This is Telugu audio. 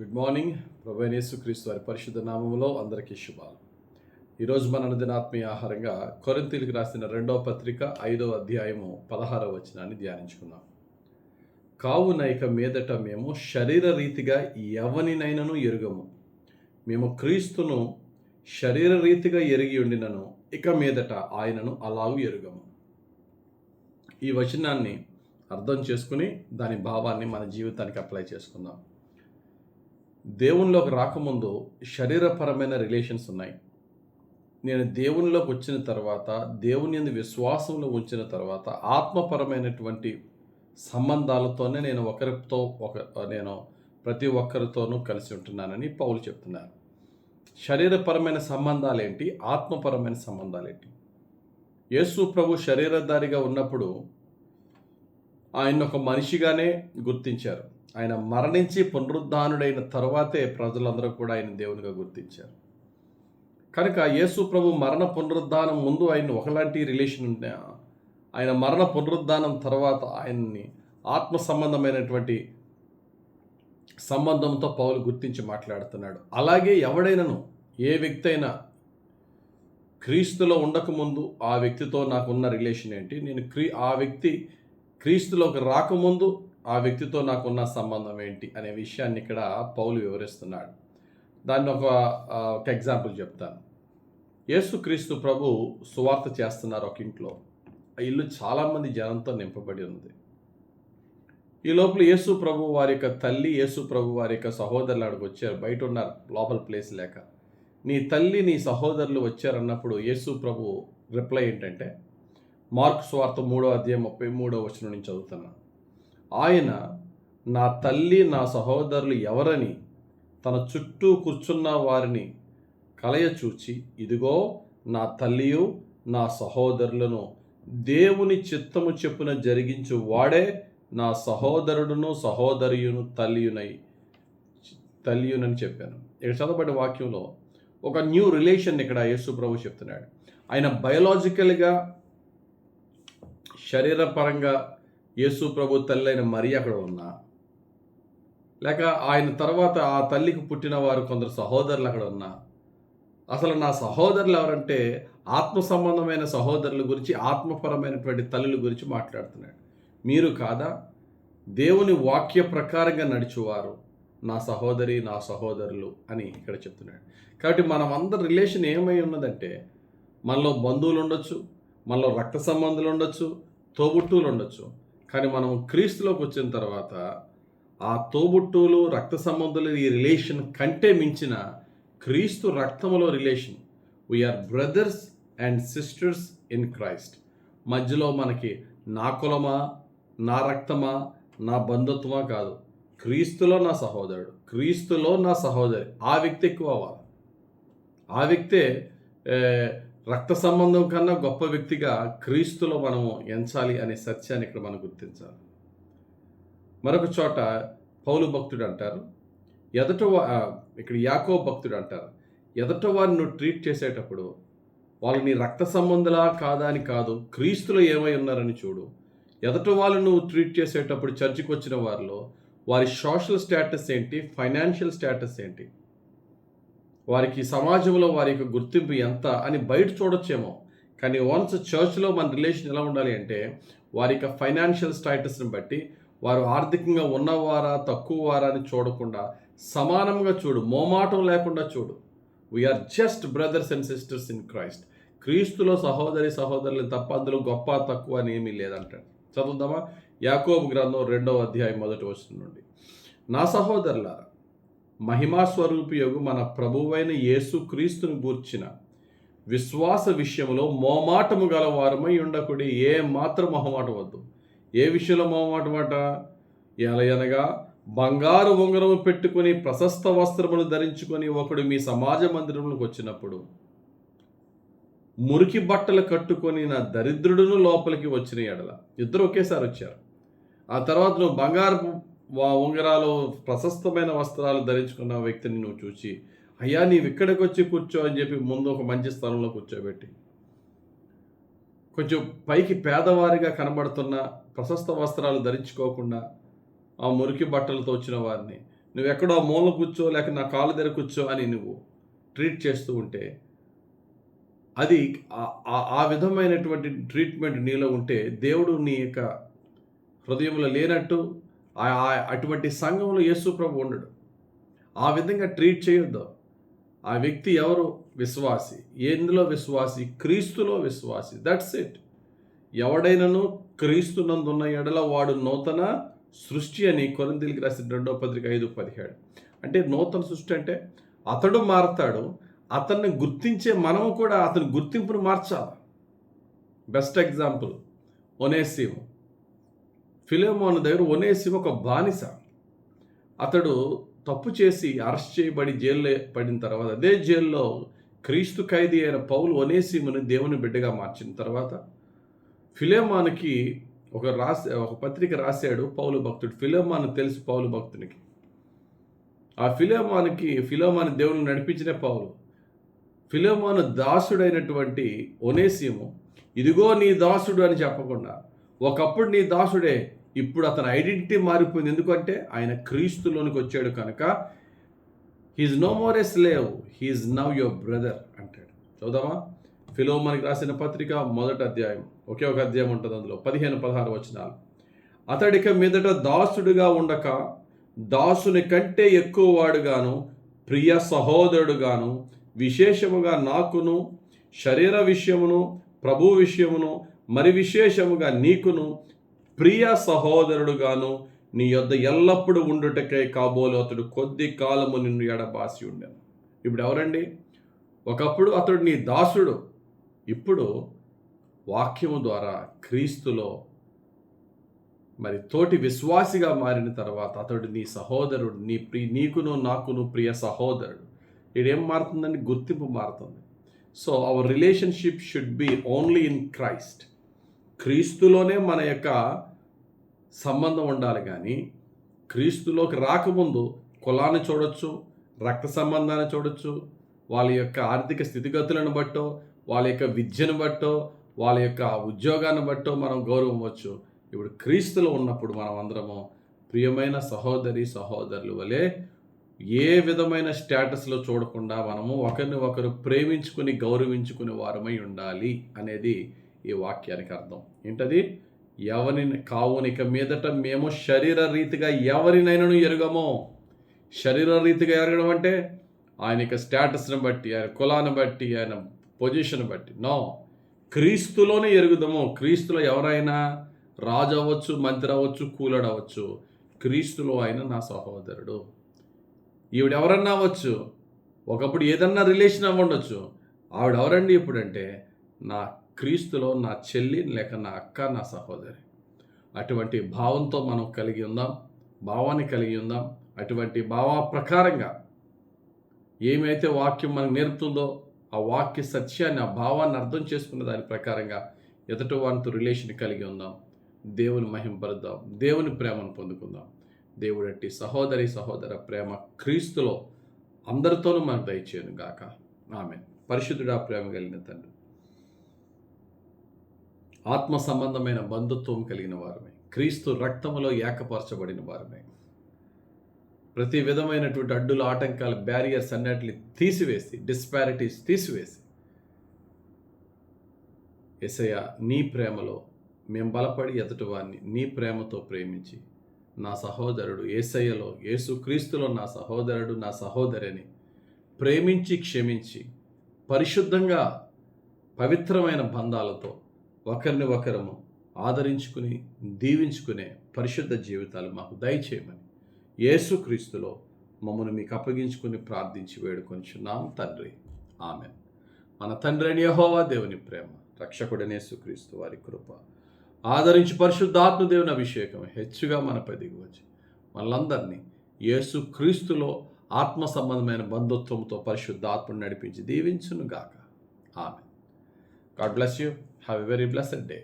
Good morning. ప్రభువైన యేసుక్రీస్తు వారి పరిశుద్ధ నామములో అందరికీ శుభాలు. ఈరోజు మన అనుదినాత్మీయ ఆహారంగా కొరింథీయులకు రాసిన 2వ పత్రిక 5వ అధ్యాయము 16వ వచనాన్ని ధ్యానించుకుందాం. కావున ఇక మీదట మేము శరీర రీతిగా ఎవనినైనను ఎరుగము. మేము క్రీస్తును శరీర రీతిగా ఎరిగి ఉండినను ఇక మీదట ఆయనను అలాగూ ఎరుగము. ఈ వచనాన్ని అర్థం చేసుకుని దాని భావాన్ని మన జీవితానికి అప్లై చేసుకుందాం. దేవునిలోకి రాకముందు శరీరపరమైన రిలేషన్స్ ఉన్నాయి. నేను దేవునిలోకి వచ్చిన తర్వాత, దేవుని యందు విశ్వాసంలో ఉంచిన తర్వాత ఆత్మపరమైనటువంటి సంబంధాలతోనే నేను నేను ప్రతి ఒక్కరితోనూ కలిసి ఉంటున్నానని పౌలు చెప్తున్నారు. శరీరపరమైన సంబంధాలు ఏంటి, ఆత్మపరమైన సంబంధాలు ఏంటి? యేసు ప్రభు శరీరధారిగా ఉన్నప్పుడు ఆయన ఒక మనిషిగానే గుర్తించారు. ఆయన మరణించి పునరుద్ధానుడైన తర్వాతే ప్రజలందరూ కూడా ఆయన దేవునిగా గుర్తించారు. కనుక యేసు ప్రభు మరణ పునరుద్ధానం ముందు ఆయన ఒకలాంటి రిలేషన్ ఉంటే, ఆయన మరణ పునరుద్ధానం తర్వాత ఆయన్ని ఆత్మ సంబంధమైనటువంటి సంబంధంతో పౌలు గుర్తించి మాట్లాడుతున్నాడు. అలాగే ఎవడైనాను, ఏ వ్యక్తి అయినా క్రీస్తులో ఉండకముందు ఆ వ్యక్తితో నాకున్న రిలేషన్ ఏంటి, నేను ఆ వ్యక్తి క్రీస్తులోకి రాకముందు ఆ వ్యక్తితో నాకున్న సంబంధం ఏంటి అనే విషయాన్ని ఇక్కడ పౌలు వివరిస్తున్నాడు. దాన్ని ఒక ఎగ్జాంపుల్ చెప్తాను. యేసుక్రీస్తు ప్రభు సువార్త చేస్తున్నారు ఒక ఇంట్లో. ఆ ఇల్లు చాలామంది జనంతో నింపబడి ఉంది. ఈ లోపల యేసు ప్రభు వారి యొక్క తల్లి, యేసు ప్రభు వారి యొక్క సహోదరులు అక్కడికి వచ్చారు. బయట ఉన్నారు, లోపల ప్లేస్ లేక. నీ తల్లి, నీ సహోదరులు వచ్చారన్నప్పుడు యేసు ప్రభు రిప్లై ఏంటంటే, మార్కు సువార్త 3వ అధ్యాయం 33వ వచనం నుంచి చదువుతున్నాను. ఆయన నా తల్లి, నా సహోదరులు ఎవరని తన చుట్టూ కూర్చున్న వారిని కలయచూచి, ఇదిగో నా తల్లియు నా సహోదరులను దేవుని చిత్తము చెప్పున జరిగించు వాడే నా సహోదరుడును సహోదరియును తల్లియునని చెప్పాను. ఇక్కడ చదవబడిన వాక్యంలో ఒక న్యూ రిలేషన్ ఇక్కడ యేసు ప్రభు చెప్తున్నాడు. ఆయన బయోలాజికల్గా శరీరపరంగా యేసు ప్రభు తల్లి అయిన మరియ అక్కడ ఉన్నా, లేక ఆయన తర్వాత ఆ తల్లికి పుట్టిన వారు కొందరు సహోదరులు అక్కడ ఉన్నా, అసలు నా సహోదరులు ఎవరంటే ఆత్మ సంబంధమైన సహోదరుల గురించి, ఆత్మపరమైనటువంటి తల్లుల గురించి మాట్లాడుతున్నాడు. మీరు కాదా దేవుని వాక్య ప్రకారంగా నడిచేవారు నా సహోదరి, నా సహోదరులు అని ఇక్కడ చెప్తున్నాడు. కాబట్టి మనం అందరి రిలేషన్ ఏమై ఉన్నదంటే, మనలో బంధువులు ఉండొచ్చు, మనలో రక్త సంబంధులు ఉండొచ్చు, తోబుట్టువులు ఉండొచ్చు. కానీ మనం క్రీస్తులోకి వచ్చిన తర్వాత ఆ తోబుట్టువులు, రక్త సంబంధులు ఈ రిలేషన్ కంటే మించిన క్రీస్తు రక్తములో relation. We are brothers and sisters in Christ. మధ్యలో మనకి నా కులమా, నా రక్తమా, నా బంధుత్వమా కాదు. క్రీస్తులో నా సహోదరుడు, క్రీస్తులో నా సహోదరి, ఆ వ్యక్తి ఎక్కువ అవ్వాలి. ఆ వ్యక్తే రక్త సంబంధం కన్నా గొప్ప వ్యక్తిగా క్రీస్తులో మనము ఎంచాలి అనే సత్యాన్ని ఇక్కడ మనం గుర్తించాలి. మరొక చోట పౌలు భక్తుడు అంటారు, ఇక్కడ యాకోబు భక్తుడు అంటారు, ఎదట వారిని నువ్వు ట్రీట్ చేసేటప్పుడు వాళ్ళు నీ రక్త సంబంధులా కాదా అని కాదు, క్రీస్తులో ఏమై ఉన్నారని చూడు. ఎదట వాళ్ళు నువ్వు ట్రీట్ చేసేటప్పుడు చర్చికి వచ్చిన వారిలో వారి సోషల్ స్టేటస్ ఏంటి, ఫైనాన్షియల్ స్టేటస్ ఏంటి, వారికి సమాజంలో వారి యొక్క గుర్తింపు ఎంత అని బయట చూడొచ్చేమో. కానీ వన్స్ చర్చ్లో మన రిలేషన్ ఎలా ఉండాలి అంటే, వారి యొక్క ఫైనాన్షియల్ స్టేటస్ని బట్టి వారు ఆర్థికంగా ఉన్నవారా తక్కువ వారా అని చూడకుండా సమానంగా చూడు, మోమాటం లేకుండా చూడు. We are just brothers and sisters in Christ. క్రీస్తులో సహోదరులు తప్ప అందులో గొప్ప తక్కువ అని ఏమీ లేదంటాడు. చదువుదామా? యాకోబు గ్రంథం 2వ అధ్యాయం 1వ వచనం నుండి. నా సహోదరులారా, మహిమాస్వరూపియగు మన ప్రభువైన యేసు క్రీస్తుని గూర్చిన విశ్వాస విషయంలో మోమాటము గలవారమై ఉండకుడి. ఏ మాత్రం మొహమాటం వద్దు. ఏ విషయంలో మొహమాటమాట? ఎలయనగా బంగారు ఉంగరము పెట్టుకుని ప్రశస్త వస్త్రములు ధరించుకొని ఒకడు మీ సమాజ మందిరంలోకి వచ్చినప్పుడు మురికి బట్టలు కట్టుకొని నా దరిద్రుడును లోపలికి వచ్చిన ఎడల, ఇద్దరు ఒకేసారి వచ్చారు. ఆ తర్వాత నువ్వు బంగారు ఉంగరాలు, ప్రశస్తమైన వస్త్రాలు ధరించుకున్న వ్యక్తిని నువ్వు చూసి, అయ్యా నీవు ఇక్కడికి వచ్చి కూర్చో అని చెప్పి ముందు ఒక మంచి స్థలంలో కూర్చోబెట్టి, కొంచెం పైకి పేదవారిగా కనబడుతున్న ప్రశస్త వస్త్రాలు ధరించుకోకుండా ఆ మురికి బట్టలతో వచ్చిన వారిని నువ్వెక్కడో మూల కూర్చో, లేక నా కాళ్ళ దగ్గర కూర్చో అని నువ్వు ట్రీట్ చేస్తూ ఉంటే, అది ఆ విధమైనటువంటి ట్రీట్మెంట్ నీలో ఉంటే, దేవుడు నీ యొక్క హృదయంలో లేనట్టు, అటువంటి సంఘంలో యేసు ప్రభు ఉండడు. ఆ విధంగా ట్రీట్ చేయొద్దు. ఆ వ్యక్తి ఎవరు? విశ్వాసి. ఎందులో విశ్వాసి? క్రీస్తులో విశ్వాసి. That's it. ఎవడైనను క్రీస్తునందున్న ఎడల వాడు నూతన సృష్టి అని కొరింథీయులకు రాసిన 2వ పత్రిక 5:17. అంటే నూతన సృష్టి అంటే అతడు మారతాడు, అతన్ని గుర్తించే మనము కూడా అతని గుర్తింపును మార్చాలి. Best example ఒనేసిము. ఫిలెమోను దగ్గర ఒనేసిము ఒక బానిస. అతడు తప్పు చేసి అరెస్ట్ చేయబడి జైల్లో పడిన తర్వాత, అదే జైల్లో క్రీస్తు ఖైదీ అయిన పౌలు ఒనేసిముని దేవుని బిడ్డగా మార్చిన తర్వాత, ఫిలెమోనుకి ఒక పత్రిక రాశాడు పౌలు భక్తుడు. ఫిలెమోను తెలుసు పౌలు భక్తునికి. ఆ ఫిలెమోను దేవుని నడిపించిన పౌలు. ఫిలెమోను దాసుడైనటువంటి ఒనేసిము, ఇదిగో నీ దాసుడు అని చెప్పకుండా, ఒకప్పుడు నీ దాసుడే, ఇప్పుడు అతని ఐడెంటిటీ మారిపోయింది. ఎందుకంటే ఆయన క్రీస్తులోనికి వచ్చాడు కనుక, he is no more a slave, he is now your brother అంటాడు. చూద్దామా? ఫిలెమోనుకి రాసిన పత్రిక 1వ అధ్యాయం, ఒకే ఒక అధ్యాయం ఉంటుంది అందులో, 15-16 వచనాలు. అతడిక మీదట దాసుడుగా ఉండక దాసుని కంటే ఎక్కువ వాడుగాను, ప్రియ సహోదరుడుగాను, విశేషముగా నాకును, శరీర విషయమును, ప్రభు విషయమును, మరి విశేషముగా నీకును ప్రియ సహోదరుడుగాను నీ యొద్ద ఎల్లప్పుడూ ఉండుటకై కాబోలు అతడు కొద్ది కాలము నిన్ను ఎడబాసి ఉండెను. ఇప్పుడు ఎవరండి? ఒకప్పుడు అతడు నీ దాసుడు, ఇప్పుడు వాక్యము ద్వారా క్రీస్తులో మరి తోటి విశ్వాసిగా మారిన తర్వాత అతడు నీ సహోదరుడు, నీకును నాకును ప్రియ సహోదరుడు. ఇదేం మారుతుందండి? గుర్తింపు మారుతుంది. So our relationship should be only in Christ. క్రీస్తులోనే మన యొక్క సంబంధం ఉండాలి. కానీ క్రీస్తులోకి రాకముందు కులాన్ని చూడొచ్చు, రక్త సంబంధాన్ని చూడొచ్చు, వాళ్ళ యొక్క ఆర్థిక స్థితిగతులను బట్టో, వాళ్ళ యొక్క విద్యను బట్టో, వాళ్ళ యొక్క ఉద్యోగాన్ని బట్టో మనం గౌరవవచ్చు. ఇప్పుడు క్రీస్తులో ఉన్నప్పుడు మనం అందరము ప్రియమైన సహోదరి సహోదరుల వలె ఏ విధమైన స్టేటస్లో చూడకుండా మనము ఒకరిని ఒకరు ప్రేమించుకుని గౌరవించుకునే వారమై ఉండాలి అనేది ఈ వాక్యానికి అర్థం. ఏంటది? కావునిక మీదట మేము శరీర రీతిగా ఎవరినైనాను ఎరుగమో. శరీర రీతిగా ఎరగడం అంటే ఆయన యొక్క స్టేటస్ని బట్టి, ఆయన కులాన్ని బట్టి, ఆయన పొజిషన్ బట్టి. నో, క్రీస్తులోనే ఎరుగుదాము. క్రీస్తులో ఎవరైనా రాజు అవ్వచ్చు, మంత్రి అవ్వచ్చు, కూలడు అవ్వచ్చు. క్రీస్తులో ఆయన నా సహోదరుడు. ఈవిడ ఎవరన్నా అవ్వచ్చు, ఒకప్పుడు ఏదన్నా రిలేషన్ అవ్వండొచ్చు. ఆవిడ ఎవరండి ఇప్పుడంటే నా క్రీస్తులో నా చెల్లి, లేక నా అక్క, నా సహోదరి. అటువంటి భావంతో మనం భావాన్ని కలిగి ఉందాం. అటువంటి భావ ప్రకారంగా ఏమైతే వాక్యం మనకు నేర్పుతుందో ఆ వాక్య సత్యాన్ని, ఆ భావాన్ని అర్థం చేసుకున్న దాని ప్రకారంగా ఎదుటి వారితో రిలేషన్ కలిగి ఉందాం. దేవుని మహింపరుద్దాం, దేవుని ప్రేమను పొందుకుందాం. దేవుడట్టి సహోదర ప్రేమ క్రీస్తులో అందరితోనూ మనకు దయచేయను గాక. ఆమేన్. పరిశుద్ధుడా, ప్రేమ కలిగిన తండ్రి, ఆత్మ సంబంధమైన బంధుత్వం కలిగిన వారమే, క్రీస్తు రక్తములో ఏకపరచబడిన వారమే, ప్రతి విధమైనటువంటి అడ్డులు, ఆటంకాలు, బ్యారియర్స్ అన్నిటిని తీసివేసి, డిస్పారిటీస్ తీసివేసి, యేసయ్య నీ ప్రేమలో మేము బలపడి ఎదుటి వారిని నీ ప్రేమతో ప్రేమించి, నా సహోదరుడు యేసయ్యలో, యేసుక్రీస్తులో నా సహోదరుడు, నా సహోదరిని ప్రేమించి, క్షమించి, పరిశుద్ధంగా పవిత్రమైన బంధాలతో ఒకరిని ఒకరము ఆదరించుకుని దీవించుకునే పరిశుద్ధ జీవితాలు మాకు దయచేయమని యేసుక్రీస్తులో మమ్మల్ని మీకు అప్పగించుకుని ప్రార్థించి వేడుకొంచున్నాం తండ్రి. ఆమేన్. మన తండ్రి అయిన యెహోవా దేవుని ప్రేమ, రక్షకుడైన యేసుక్రీస్తు వారి కృప, ఆదరించి పరిశుద్ధాత్మ దేవుని అభిషేకం హెచ్చుగా మనపై దిగివచ్చి మనలందరినీ యేసుక్రీస్తులో ఆత్మ సంబంధమైన బంధుత్వంతో పరిశుద్ధాత్మను నడిపించి దీవించును గాక. ఆమేన్. God bless you. Have a very blessed day.